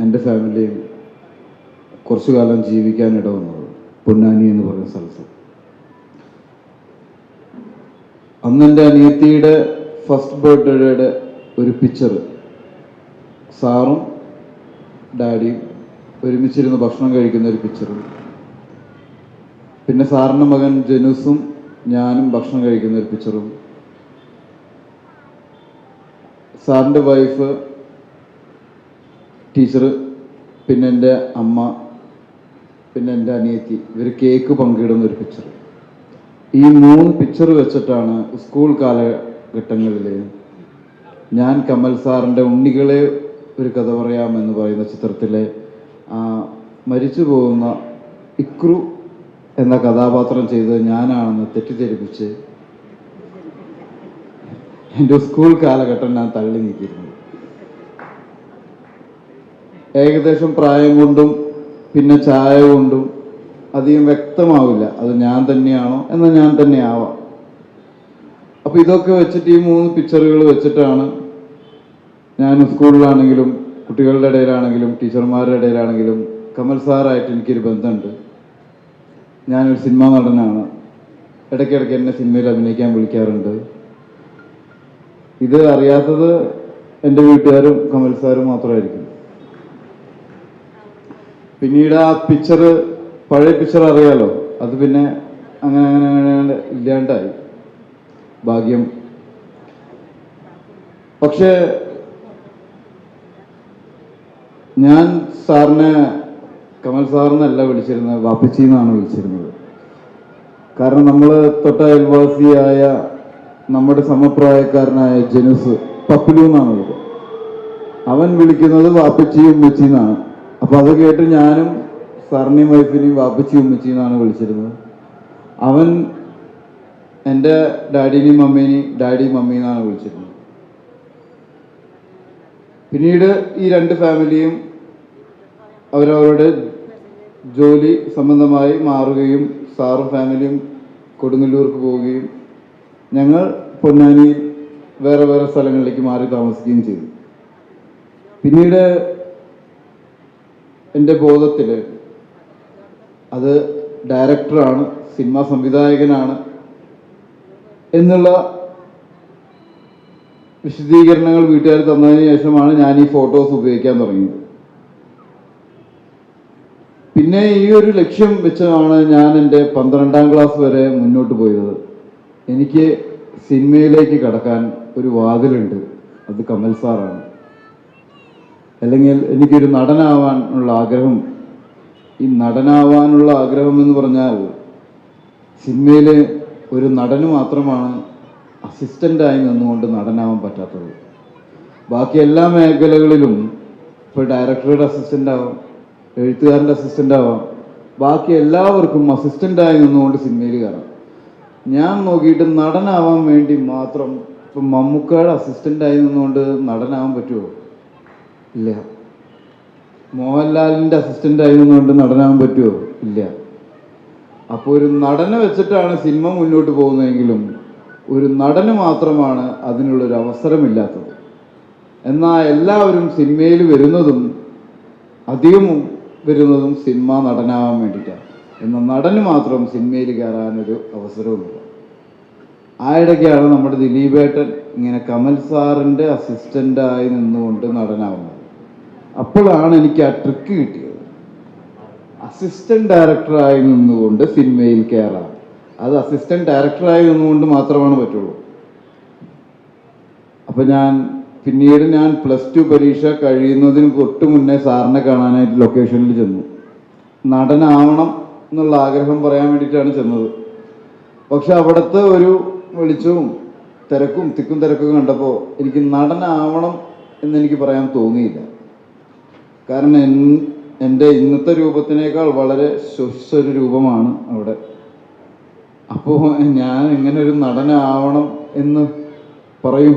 എൻ്റെ ഫാമിലിയും കുറച്ചു കാലം ജീവിക്കാനിട വന്നത് പൊന്നാനി എന്ന് പറയുന്ന സ്ഥലത്ത്. അന്ന് എൻ്റെ അനിയത്തിയുടെ ഫസ്റ്റ് ബർത്ത്ഡേയുടെ ഒരു പിക്ചർ സാറും ഡാഡിയും ഒരുമിച്ചിരുന്ന് ഭക്ഷണം കഴിക്കുന്ന ഒരു പിക്ചറും, പിന്നെ സാറിൻ്റെ മകൻ ജനുസും ഞാനും ഭക്ഷണം കഴിക്കുന്ന ഒരു പിക്ചറും, സാറിൻ്റെ വൈഫ്, ടീച്ചർ, പിന്നെ എൻ്റെ അമ്മ, പിന്നെ എൻ്റെ അനിയത്തി, ഇവർ കേക്ക് പങ്കിടുന്ന ഒരു പിക്ചർ. ഈ 3 പിക്ചർ വെച്ചിട്ടാണ് സ്കൂൾ കാലഘട്ടങ്ങളിൽ ഞാൻ കമൽ സാറിൻ്റെ ഉണ്ണികളെ ഒരു കഥ പറയാമെന്ന് പറയുന്ന ചിത്രത്തിലെ മരിച്ചു പോകുന്ന ഇക്രു എന്ന കഥാപാത്രം ചെയ്തത് ഞാനാണെന്ന് തെറ്റിദ്ധരിപ്പിച്ച് എൻ്റെ സ്കൂൾ കാലഘട്ടം ഞാൻ തള്ളി നീക്കിയിരുന്നു. ഏകദേശം പ്രായം കൊണ്ടും പിന്നെ ചായ കൊണ്ടും അധികം വ്യക്തമാവില്ല അത് ഞാൻ തന്നെയാണോ എന്നാൽ ഞാൻ തന്നെ ആവാം. അപ്പോൾ ഇതൊക്കെ വെച്ചിട്ട് ഈ 3 പിക്ചറുകൾ വെച്ചിട്ടാണ് ഞാൻ സ്കൂളിലാണെങ്കിലും കുട്ടികളുടെ ഇടയിലാണെങ്കിലും ടീച്ചർമാരുടെ ഇടയിലാണെങ്കിലും കമൽ സാറായിട്ട് എനിക്കൊരു ബന്ധമുണ്ട്. ഞാനൊരു സിനിമാ നടനാണ്. ഇടയ്ക്കിടയ്ക്ക് എന്നെ സിനിമയിൽ അഭിനയിക്കാൻ വിളിക്കാറുണ്ട്. ഇത് അറിയാത്തത് എൻ്റെ വീട്ടുകാരും കമൽ സാറും മാത്രമായിരിക്കും. പിന്നീട് ആ പിക്ചർ, പഴയ പിക്ചർ അറിയാലോ, അത് പിന്നെ അങ്ങനെ ഇല്ലാണ്ടായി, ഭാഗ്യം. പക്ഷേ ഞാൻ സാറിനെ കമൽ സാറിനല്ല വിളിച്ചിരുന്നത്, വാപ്പച്ചി എന്നാണ് വിളിച്ചിരുന്നത്. കാരണം നമ്മൾ തൊട്ട അയൽവാസിയായ നമ്മുടെ സമപ്രായക്കാരനായ ജനുസ്, പപ്പിലു എന്നാണ് വിളിക്കുന്നത്. അവൻ വിളിക്കുന്നത് വാപ്പച്ചിയും ഉമ്മച്ചി എന്നാണ്. അപ്പോൾ അത് കേട്ട് ഞാനും സാറിനെയും വൈഫിനെയും വാപ്പച്ചി ഉമ്മച്ചി എന്നാണ് വിളിച്ചിരുന്നത്. അവൻ എൻ്റെ ഡാഡിനെയും മമ്മീനെയും ഡാഡി മമ്മി എന്നാണ് വിളിച്ചിരുന്നത്. പിന്നീട് ഈ 2 ഫാമിലിയും അവരവരുടെ ജോലി സംബന്ധമായി മാറുകയും സാറും ഫാമിലിയും കൊടുങ്ങല്ലൂർക്ക് പോവുകയും ഞങ്ങൾ പൊന്നാനിയിൽ വേറെ വേറെ സ്ഥലങ്ങളിലേക്ക് മാറി താമസിക്കുകയും ചെയ്തു. പിന്നീട് എൻ്റെ ബോധത്തിൽ അത് ഡയറക്ടറാണ്, സിനിമാ സംവിധായകനാണ് എന്നുള്ള വിശദീകരണങ്ങൾ വീട്ടുകാർ തന്നതിന് ശേഷമാണ് ഞാൻ ഈ ഫോട്ടോസ് ഉപയോഗിക്കാൻ തുടങ്ങിയത്. പിന്നെ ഈ ഒരു ലക്ഷ്യം വെച്ചാണ് ഞാൻ എൻ്റെ 12ാം ക്ലാസ് വരെ മുന്നോട്ട് പോയത്. എനിക്ക് സിനിമയിലേക്ക് കടക്കാൻ ഒരു വാതിലുണ്ട്, അത് കമൽ സാറാണ്. അല്ലെങ്കിൽ എനിക്കൊരു നടനാവാനുള്ള ആഗ്രഹം. ഈ നടനാവാനുള്ള ആഗ്രഹം എന്ന് പറഞ്ഞാൽ സിനിമയിൽ ഒരു നടന് മാത്രമാണ് അസിസ്റ്റൻ്റായി നിന്നുകൊണ്ട് നടനാവാൻ പറ്റാത്തത്. ബാക്കി എല്ലാ മേഖലകളിലും ഇപ്പോൾ ഡയറക്ടറുടെ അസിസ്റ്റൻ്റ് ആവാം, എഴുത്തുകാരൻ്റെ അസിസ്റ്റൻ്റ് ആവാം, ബാക്കി എല്ലാവർക്കും അസിസ്റ്റൻ്റായി നിന്നുകൊണ്ട് സിനിമയിൽ കയറാം. ഞാൻ നോക്കിയിട്ട് നടനാവാൻ വേണ്ടി മാത്രം ഇപ്പം മമ്മൂക്കയുടെ അസിസ്റ്റൻ്റായി നിന്നുകൊണ്ട് നടനാവാൻ പറ്റുമോ? ഇല്ല. മോഹൻലാലിൻ്റെ അസിസ്റ്റൻ്റായി നിന്നുകൊണ്ട് നടനാവാൻ പറ്റുമോ? ഇല്ല. അപ്പോൾ ഒരു നടനെ വെച്ചിട്ടാണ് സിനിമ മുന്നോട്ട് പോകുന്നതെങ്കിലും ഒരു നടന് മാത്രമാണ് അതിനുള്ളൊരു അവസരമില്ലാത്തത്. എന്നാൽ എല്ലാവരും സിനിമയിൽ വരുന്നതും അധികം വരുന്നതും സിനിമ നടനാവാൻ വേണ്ടിയിട്ടാണ്. എന്നാൽ നടന് മാത്രം സിനിമയിൽ കയറാനൊരു അവസരവുമില്ല. ആ ഇടയ്ക്കാണ് നമ്മുടെ ദിലീപേട്ടൻ ഇങ്ങനെ കമൽ സാറിൻ്റെ അസിസ്റ്റൻ്റായി നിന്നുകൊണ്ട് നടനാവുന്നത്. അപ്പോഴാണ് എനിക്ക് ആ ട്രിക്ക് കിട്ടിയത്. അസിസ്റ്റന്റ് ഡയറക്ടറായി നിന്നുകൊണ്ട് സിനിമയിൽ കയറാം. അത് അസിസ്റ്റന്റ് ഡയറക്ടറായി നിന്നുകൊണ്ട് മാത്രമാണ് പറ്റുള്ളൂ. അപ്പം പിന്നീട് ഞാൻ +2 പരീക്ഷ കഴിയുന്നതിന് തൊട്ട് മുന്നേ സാറിനെ കാണാനായിട്ട് ലൊക്കേഷനിൽ ചെന്നു. നടനാവണം എന്നുള്ള ആഗ്രഹം പറയാൻ വേണ്ടിയിട്ടാണ് ചെന്നത്. പക്ഷെ അവിടുത്തെ ഒരു വെളിച്ചവും തിക്കും തിരക്കും കണ്ടപ്പോൾ എനിക്ക് നടനാവണം എന്നെനിക്ക് പറയാൻ തോന്നിയില്ല. കാരണം എൻ്റെ ഇന്നത്തെ രൂപത്തിനേക്കാൾ വളരെ ഒരു രൂപമാണ് അവിടെ. അപ്പോൾ ഞാൻ എങ്ങനെ ഒരു നടനാവണം എന്ന് പറയും?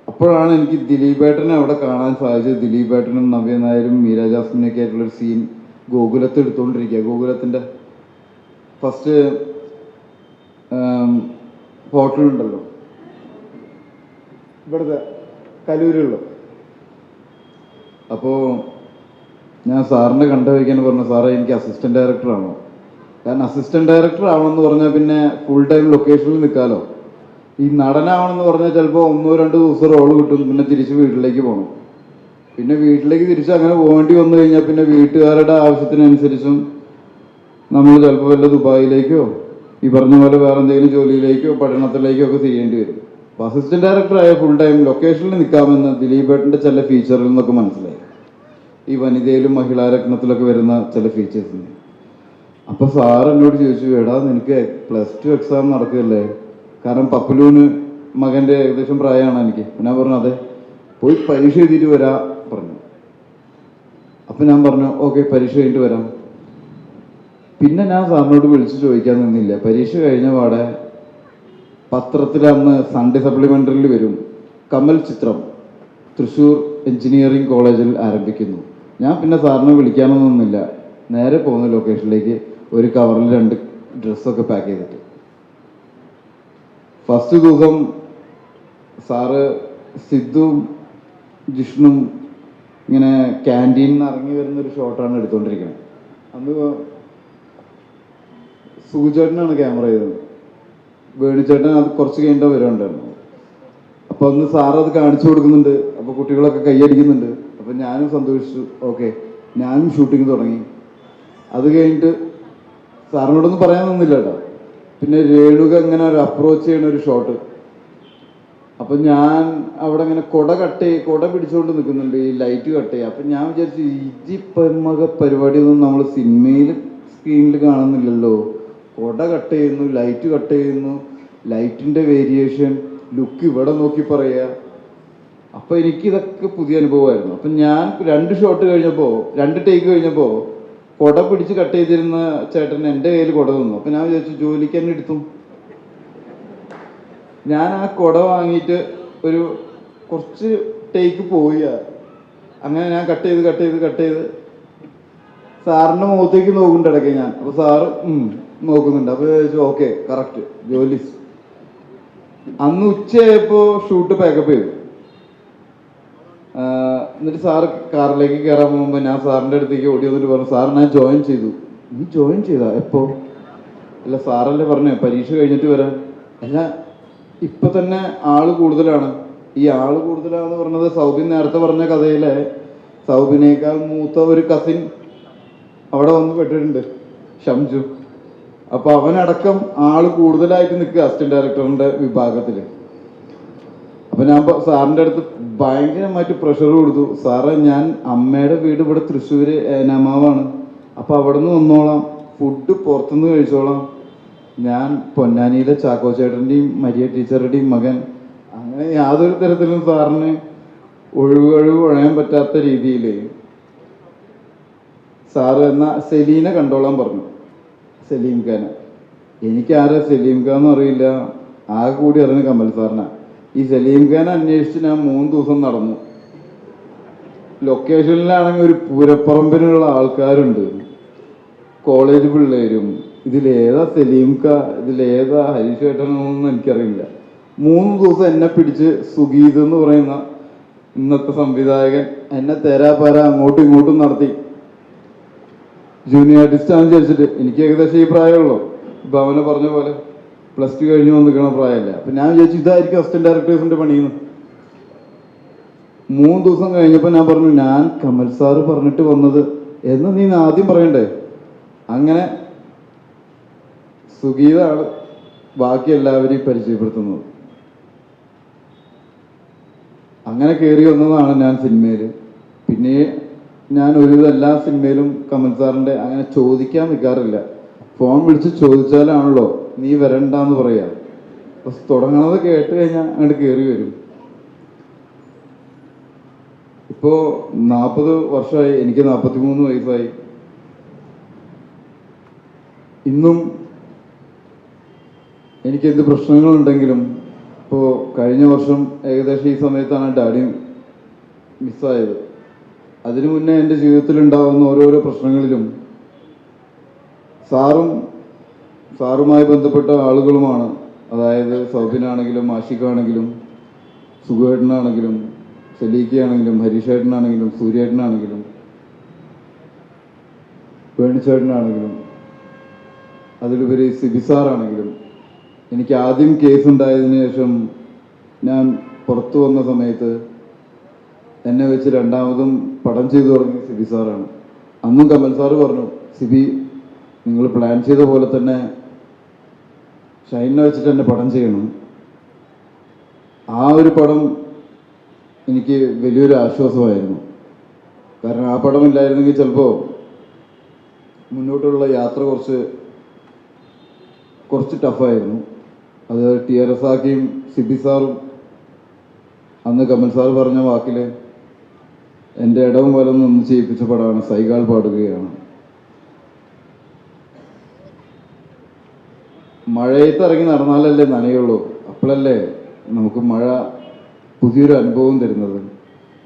അപ്പോഴാണ് എനിക്ക് ദിലീപേട്ടനെ അവിടെ കാണാൻ സാധിച്ചത്. ദിലീപേട്ടനും നവ്യ നായരും മീര ജാസ്മിനൊക്കെ ആയിട്ടുള്ളൊരു സീൻ ഗോകുലത്ത് എടുത്തുകൊണ്ടിരിക്കുക. ഗോകുലത്തിൻ്റെ ഫസ്റ്റ് ഹോട്ടലുണ്ടല്ലോ ഇവിടുത്തെ, കലൂരുള്ള. അപ്പോൾ ഞാൻ സാറിനെ കണ്ടുവയ്ക്കാൻ പറഞ്ഞു, സാറേ എനിക്ക് അസിസ്റ്റന്റ് ഡയറക്ടർ ആണോ? കാരണം അസിസ്റ്റന്റ് ഡയറക്ടർ ആവണമെന്ന് പറഞ്ഞാൽ പിന്നെ ഫുൾ ടൈം ലൊക്കേഷനിൽ നിൽക്കാമല്ലോ. ഈ നടനാവണമെന്ന് പറഞ്ഞാൽ ചിലപ്പോൾ 1-2 ദിവസം റോള് കിട്ടും, പിന്നെ തിരിച്ച് വീട്ടിലേക്ക് പോകണം. പിന്നെ വീട്ടിലേക്ക് തിരിച്ച് അങ്ങനെ പോകേണ്ടി വന്നു കഴിഞ്ഞാൽ പിന്നെ വീട്ടുകാരുടെ ആവശ്യത്തിനനുസരിച്ചും നമ്മൾ ചിലപ്പോൾ വല്ല ദുബായിലേക്കോ ഈ പറഞ്ഞ പോലെ വേറെ എന്തെങ്കിലും ജോലിയിലേക്കോ പഠനത്തിലേക്കോ ഒക്കെ ചെയ്യേണ്ടി വരും. അപ്പോൾ അസിസ്റ്റന്റ് ഡയറക്ടറായ ഫുൾ ടൈം ലൊക്കേഷനിൽ നിൽക്കാമെന്ന് ദിലീപേട്ടൻ്റെ ചില ഫീച്ചറിൽ നിന്നൊക്കെ മനസ്സിലായി, ഈ വനിതയിലും മഹിളാരത്നത്തിലൊക്കെ വരുന്ന ചില ഫീച്ചേഴ്സിന്. അപ്പോൾ സാർ എന്നോട് ചോദിച്ചു, എടാ നിനക്ക് +2 എക്സാം നടക്കുകയല്ലേ? കാരണം പപ്പലൂന് മകൻ്റെ ഏകദേശം പ്രായമാണ് എനിക്ക്. ഞാൻ പറഞ്ഞു അതെ, പോയി പരീക്ഷ എഴുതിയിട്ട് വരാ പറഞ്ഞു. അപ്പം ഞാൻ പറഞ്ഞു ഓക്കെ, പരീക്ഷ കഴിഞ്ഞിട്ട് വരാം. പിന്നെ ഞാൻ സാറിനോട് വിളിച്ച് ചോദിക്കാൻ നിന്നില്ല. പരീക്ഷ കഴിഞ്ഞ പാടെ പത്രത്തിൽ അന്ന് സൺഡേ സപ്ലിമെൻ്ററിൽ വരും, കമൽ ചിത്രം തൃശ്ശൂർ എഞ്ചിനീയറിംഗ് കോളേജിൽ ആരംഭിക്കുന്നു. ഞാൻ പിന്നെ സാറിനെ വിളിക്കാനൊന്നുമില്ല, നേരെ പോകുന്ന ലൊക്കേഷനിലേക്ക് ഒരു കവറിൽ 2 ഡ്രസ്സൊക്കെ പാക്ക് ചെയ്തിട്ട്. ഫസ്റ്റ് ദിവസം സാറ് സിദ്ധുവും ജിഷ്ണും ഇങ്ങനെ ക്യാൻറ്റീനിൽ നിന്ന് ഇറങ്ങി വരുന്നൊരു ഷോട്ടാണ് എടുത്തുകൊണ്ടിരിക്കുന്നത്. അന്ന് സുചേട്ടനാണ് ക്യാമറ ചെയ്തത്, വേണിച്ചേട്ടൻ അത് കുറച്ച് കഴിഞ്ഞിട്ട് വരുന്നുണ്ടായിരുന്നു. അപ്പോൾ അന്ന് സാർ അത് കാണിച്ചു കൊടുക്കുന്നുണ്ട്, അപ്പോൾ കുട്ടികളൊക്കെ കൈയടിക്കുന്നുണ്ട്. അപ്പം ഞാനും സന്തോഷിച്ചു, ഓക്കെ ഞാനും ഷൂട്ടിങ് തുടങ്ങി. അത് കഴിഞ്ഞിട്ട് സാറിനോടൊന്നും പറയാൻ നിന്നില്ല കേട്ടോ. പിന്നെ രേണുക ഇങ്ങനെ ഒരു അപ്രോച്ച് ചെയ്യണ ഒരു ഷോട്ട്. അപ്പം ഞാൻ അവിടെ ഇങ്ങനെ കൊട പിടിച്ചുകൊണ്ട് നിൽക്കുന്നുണ്ട്, ഈ ലൈറ്റ് കട്ട് ചെയ്യുക. അപ്പം ഞാൻ വിചാരിച്ചു ഈ പരിപാടിയൊന്നും നമ്മൾ സിനിമയിൽ സ്ക്രീനിൽ കാണുന്നില്ലല്ലോ. കൊട കട്ട് ചെയ്യുന്നു, ലൈറ്റ് കട്ട് ചെയ്യുന്നു, ലൈറ്റിൻ്റെ വേരിയേഷൻ, ലുക്ക് ഇവിടെ നോക്കി പറയുക. അപ്പോൾ എനിക്കിതൊക്കെ പുതിയ അനുഭവമായിരുന്നു. അപ്പം ഞാൻ 2 ഷോട്ട് കഴിഞ്ഞപ്പോൾ, 2 ടേക്ക് കഴിഞ്ഞപ്പോൾ കൊട പിടിച്ച് കട്ട് ചെയ്തിരുന്ന ചേട്ടൻ എൻ്റെ കയ്യിൽ കൊട തന്നു. അപ്പം ഞാൻ വിചാരിച്ചു ജോലിക്ക് തന്നെ എടുത്തു. ഞാൻ ആ കൊട വാങ്ങിയിട്ട് ഒരു കുറച്ച് ടേക്ക് പോയി. അങ്ങനെ ഞാൻ കട്ട് ചെയ്ത് സാറിൻ്റെ മുഖത്തേക്ക് നോക്കുന്നുണ്ട് ഇടയ്ക്ക് ഞാൻ. അപ്പോൾ സാറ് നോക്കുന്നുണ്ട്. അപ്പോൾ ചോദിച്ചു ഓക്കെ കറക്റ്റ് ജോലി. അന്ന് ഉച്ചയായപ്പോൾ ഷൂട്ട് പാക്കപ്പ് ചെയ്തു. എന്നിട്ട് സാറ് കാറിലേക്ക് കയറാൻ പോകുമ്പോൾ ഞാൻ സാറിൻ്റെ അടുത്തേക്ക് ഓടി വന്നിട്ട് പറഞ്ഞു, സാർ ഞാൻ ജോയിൻ ചെയ്തു. നീ ജോയിൻ ചെയ്താ എപ്പോ? അല്ല സാറല്ലേ പറഞ്ഞു പരീക്ഷ കഴിഞ്ഞിട്ട് വരാം. അല്ല ഇപ്പൊ തന്നെ ആള് കൂടുതലാണ്. ഈ ആള് കൂടുതലാന്ന് പറഞ്ഞത് സൗബിൻ നേരത്തെ പറഞ്ഞ കഥയിലെ സൗബിനേക്കാൾ മൂത്ത ഒരു കസിൻ അവിടെ വന്ന് പെട്ടിട്ടുണ്ട്, ഷംജു. അപ്പൊ അവനടക്കം ആള് കൂടുതലായിട്ട് നിൽക്കുക അസിസ്റ്റന്റ് ഡയറക്ടറിന്റെ വിഭാഗത്തില്. അപ്പൊ ഞാൻ സാറിന്റെ അടുത്ത് ഭയങ്കരമായിട്ട് പ്രഷർ കൊടുത്തു, സാറേ ഞാൻ അമ്മയുടെ വീട് ഇവിടെ തൃശ്ശൂര് ഏനാമാവാണ്, അപ്പൊ അവിടെ നിന്ന് വന്നോളാം, ഫുഡ് പുറത്തുനിന്ന് കഴിച്ചോളാം, ഞാൻ പൊന്നാനിയിലെ ചാക്കോ ചേട്ടൻ്റെയും മരിയ ടീച്ചറുടെയും മകൻ. അങ്ങനെ യാതൊരു തരത്തിലും സാറിന് ഒഴിയാൻ പറ്റാത്ത രീതിയിൽ സാറ് എന്നാ സെലീനെ കണ്ടോളാൻ പറഞ്ഞു. സലീം ഖാനെ. എനിക്കാരാ സലീം ഖാൻ എന്ന് അറിയില്ല, ആകെ കൂടി അറിഞ്ഞ കമൽ സാറിനാ. ഈ സലീം ഖാനെ അന്വേഷിച്ച് ഞാൻ 3 ദിവസം നടന്നു. ലൊക്കേഷനിലാണെങ്കിൽ ഒരു പൂരപ്പറമ്പിനുള്ള ആൾക്കാരുണ്ട്, കോളേജ് പിള്ളേരും. ഇതിലേതാ സലീം ഖാ, ഇതിലേതാ ഹരീഷ് ചേട്ടനൊന്നും എനിക്കറിയില്ല. 3 ദിവസം എന്നെ പിടിച്ച് സുഗീത് എന്ന് പറയുന്ന ഇന്നത്തെ സംവിധായകൻ എന്നെ തേരാപ്പാര അങ്ങോട്ടും ഇങ്ങോട്ടും നടത്തി. ജൂനിയർ ആർട്ടിസ്റ്റാണെന്ന് ചോദിച്ചിട്ട് എനിക്ക് ഏകദേശം ഈ പ്രായമുള്ളൂ. ഇപ്പം അവനെ പറഞ്ഞ പോലെ +2 കഴിഞ്ഞ് വന്നിരിക്കണ പ്രായമല്ല. അപ്പം ഞാൻ വിചാരിച്ചു ഇതായിരിക്കും അസിസ്റ്റന്റ് ഡയറക്ടേഴ്സിന്റെ പണിയെന്ന്. 3 ദിവസം കഴിഞ്ഞപ്പോൾ ഞാൻ പറഞ്ഞു, ഞാൻ കമൽ സാറ് പറഞ്ഞിട്ട് വന്നത് എന്ന് നീ ആദ്യം പറയണ്ടേ. അങ്ങനെ സുഗീതാണ് ബാക്കി എല്ലാവരെയും പരിചയപ്പെടുത്തുന്നത്. അങ്ങനെ കയറി വന്നതാണ് ഞാൻ സിനിമയിൽ. പിന്നെ ഞാൻ ഒരുവിധം എല്ലാ സിനിമയിലും കമൽ സാറിൻ്റെ അങ്ങനെ ചോദിക്കാൻ നിൽക്കാറില്ല. ഫോൺ വിളിച്ച് ചോദിച്ചാലാണല്ലോ നീ വരണ്ടെന്ന് പറയാ. അപ്പം തുടങ്ങണത് കേട്ട് കഴിഞ്ഞാൽ അങ്ങോട്ട് കയറി വരും. ഇപ്പോൾ 40 വർഷമായി, എനിക്ക് 43 വയസ്സായി. ഇന്നും എനിക്ക് എന്ത് പ്രശ്നങ്ങളുണ്ടെങ്കിലും, ഇപ്പോൾ കഴിഞ്ഞ വർഷം ഏകദേശം ഈ സമയത്താണ് ഡാഡി മിസ്സായത്. അതിനു മുന്നേ എൻ്റെ ജീവിതത്തിൽ ഉണ്ടാകുന്ന ഓരോരോ പ്രശ്നങ്ങളിലും സാറുമായി ബന്ധപ്പെട്ട ആളുകളുമാണ്, അതായത് സൗബിനാണെങ്കിലും ആഷിഖാണെങ്കിലും സുഖേട്ടനാണെങ്കിലും സലീഖയാണെങ്കിലും ഹരീഷേട്ടനാണെങ്കിലും സൂര്യേട്ടനാണെങ്കിലും വേണുചേട്ടനാണെങ്കിലും അതിലുപരി സിബിസാറാണെങ്കിലും എനിക്ക് ആദ്യം കേസ് ഉണ്ടായതിനു ശേഷം ഞാൻ പുറത്തു വന്ന സമയത്ത് എന്നെ വെച്ച് രണ്ടാമതും പടം ചെയ്തു തുടങ്ങി സിബിസാറാണ്. അന്നും കമൽ സാറ് പറഞ്ഞു, സിബി നിങ്ങൾ പ്ലാൻ ചെയ്ത പോലെ തന്നെ ഷൈനെ വെച്ചിട്ട് തന്നെ പടം ചെയ്യണം. ആ ഒരു പടം എനിക്ക് വലിയൊരു ആശ്വാസമായിരുന്നു. കാരണം ആ പടമില്ലായിരുന്നെങ്കിൽ ചിലപ്പോൾ മുന്നോട്ടുള്ള യാത്ര കുറച്ച് ടഫായിരുന്നു. അത് TRS ആക്കിയും സിബി സാറും അന്ന് കമൽ സാർ പറഞ്ഞ വാക്കിൽ എൻ്റെ ഇടവും വലം നിന്ന് ചെയ്യിപ്പിച്ച പടമാണ് സൈഗാൾ പാടുകയാണ്. മഴയത്ത് ഇറങ്ങി നടന്നാലല്ലേ നനയുള്ളൂ. അപ്പോഴല്ലേ നമുക്ക് മഴ പുതിയൊരു അനുഭവം തരുന്നത്.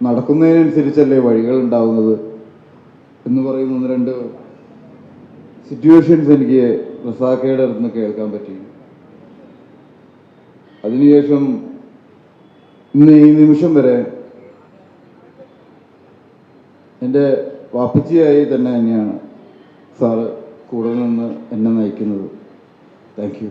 നടക്കുന്നതിനനുസരിച്ചല്ലേ വഴികൾ ഉണ്ടാവുന്നത് എന്ന് പറയുന്ന ഒന്ന് രണ്ട് സിറ്റുവേഷൻസ് എനിക്ക് റസാഖയുടെ അടുത്ത് നിന്ന് കേൾക്കാൻ പറ്റി. അതിനുശേഷം ഇന്ന് ഈ നിമിഷം വരെ എൻ്റെ വാപ്പച്ചിയായി തന്നെ തന്നെയാണ് സാറ് കൂടെ നിന്ന് എന്നെ നയിക്കുന്നത്. Thank you.